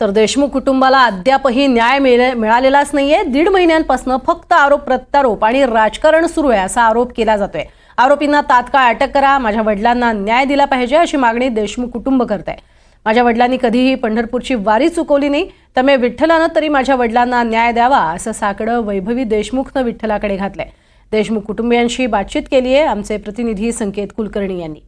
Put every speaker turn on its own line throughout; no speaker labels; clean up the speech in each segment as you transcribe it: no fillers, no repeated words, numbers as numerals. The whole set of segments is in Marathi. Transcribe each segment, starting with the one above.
तर देशमुख कुटुंबाला अद्यापही न्याय मिळालेलाच नाहीये। 1.5 महिन्यांपासून फक्त आरोप प्रत्यारोप आणि राजकारण सुरू आहे असा आरोप केला जातोय। आरोपींना तात्काळ अटक करा, माझ्या वडिलांना न्याय दिला पाहिजे अशी मागणी देशमुख कुटुंब करत आहे। माझ्या वडिलांनी कधीही पंढरपूरची वारी चुकवली नाही, त्यामुळे विठ्ठलानं तरी माझ्या वडिलांना न्याय द्यावा असं साकडं वैभवी देशमुखनं विठ्ठलाकडे घातलंय। देशमुख कुटुंबियांशी बातचीत केली आहे आमचे प्रतिनिधी संकेत कुलकर्णी यांनी।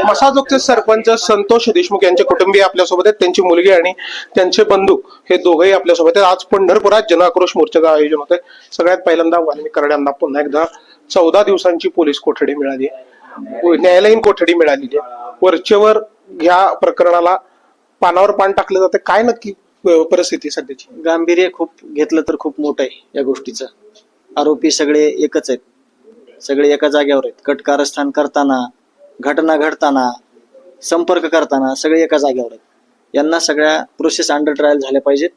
मसाजोगचे सरपंच संतोष देशमुख यांचे कुटुंबीय आपल्यासोबत आहेत, त्यांची मुलगी आणि त्यांचे बंधू हे दोघेही आपल्यासोबत आहेत। आज पंढरपुरात जनआक्रोश मोर्चाचं आयोजन होतंय। सगळ्यात पहिल्यांदा वाल्मिक कराडांना पुन्हा एकदा 14 दिवसांची पोलीस कोठडी मिळाली आहे, न्यायालयीन कोठडी मिळालेली आहे। वरचेवर या प्रकरणाला पानावर पान टाकलं जातं। काय नक्की परिस्थिती सध्याची?
गांभीर्य खूप घेतलं तर खूप मोठं आहे या गोष्टीचं। आरोपी सगळे एकच आहेत, सगळे एका जागेवर आहेत। कट कारस्थान करताना, घटना घडताना, संपर्क करताना सगळे एका जागेवर आहेत। यांना सगळ्या प्रोसेस अंडर ट्रायल झाल्या पाहिजेत।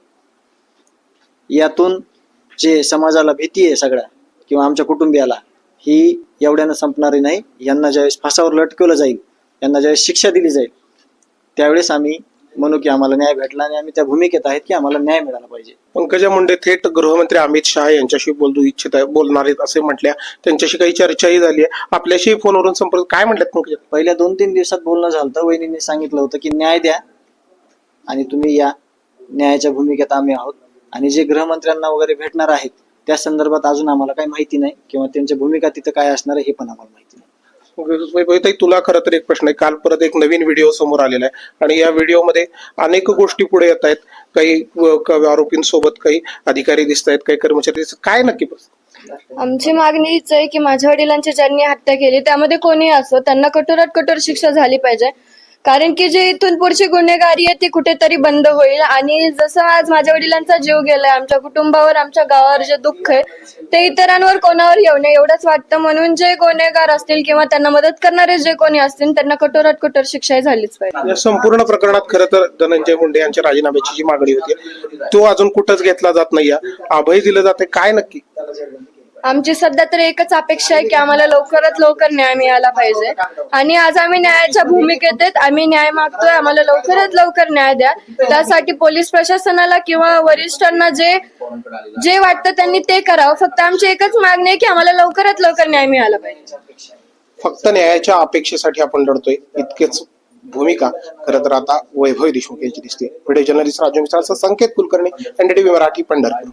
यातून जे समाजाला भीती आहे सगळ्या किंवा आमच्या कुटुंबियाला, ही एवढ्यानं संपणारी नाही। यांना ज्यावेळेस फासावर लटकवलं जाईल, यांना ज्यावेळेस शिक्षा दिली जाईल, त्यावेळेस आम्ही म्हणू की आम्हाला न्याय भेटला आणि आम्ही त्या भूमिकेत आहेत की आम्हाला न्याय मिळाला पाहिजे।
पंकजा मुंडे थेट गृहमंत्री अमित शहा यांच्याशी बोलणार आहेत असे म्हटल्या, त्यांच्याशी काही चर्चाही झाली आहे, आपल्याशी फोनवरून संपर्क काय म्हटल्यात पंकजा?
पहिल्या 2-3 दिवसात बोलणं झालं होतं। वहिनींनी सांगितलं होतं की न्याय द्या आणि तुम्ही या, न्यायाच्या भूमिकेत आम्ही आहोत। आणि जे गृहमंत्र्यांना वगैरे भेटणार आहेत त्या संदर्भात अजून आम्हाला काही माहिती नाही किंवा त्यांची भूमिका तिथं काय असणार आहे हे पण आम्हाला माहिती नाही।
वैभवताई, तुला खरं तर एक प्रश्न आहे। काल परत एक नवीन व्हिडिओ समोर आलेला आहे आणि या व्हिडिओमध्ये अनेक गोष्टी पुढे येत आहेत। काही आरोपींसोबत काही अधिकारी दिसत आहेत, काही कर्मचारी दिसत, काय नक्की?
आमची मागणी हीच आहे की माझ्या वडिलांची ज्यांनी हत्या केली त्यामध्ये कोणी असो त्यांना कठोरात कठोर शिक्षा झाली पाहिजे। कारण की जे इथून पुढची गुन्हेगारी आहे ती कुठेतरी बंद होईल। आणि जसं आज माझ्या वडिलांचा जीव गेलाय, आमच्या कुटुंबावर, आमच्या गावावर जे दुःख आहे ते इतरांवर कोणावर येऊ नये एवढंच वाटतं। म्हणून जे गुन्हेगार असतील किंवा त्यांना मदत करणारे जे कोणी असतील त्यांना कठोरात कठोर शिक्षा झालीच पाहिजे।
या संपूर्ण प्रकरणात खरं तर धनंजय मुंडे यांच्या राजीनाम्याची जी मागणी होती तो अजून कुठंच घेतला जात नाही, अभय दिलं जाते, काय नक्की?
आमची सध्या तर एकच अपेक्षा आहे की आम्हाला लवकरात लवकर न्याय मिळाला पाहिजे। आणि आज आम्ही न्यायाच्या भूमिकेत आहेत, आम्ही न्याय मागतोय, आम्हाला लवकरात लवकर न्याय द्या। त्यासाठी पोलीस प्रशासनाला किंवा वरिष्ठांना जे वाटतं त्यांनी ते करावं। फक्त आमची एकच मागणी आहे की आम्हाला लवकरात लवकर न्याय मिळाला पाहिजे।
फक्त न्यायाच्या अपेक्षेसाठी आपण लढतोय इतकेच भूमिका खरं तर आता वैभव देशमुख यांची दिसते। व्हिडिओ जर्नलिस्ट राजू मिसाळ, संकेत कुलकर्णी, NDTV मराठी, पंढरपूर।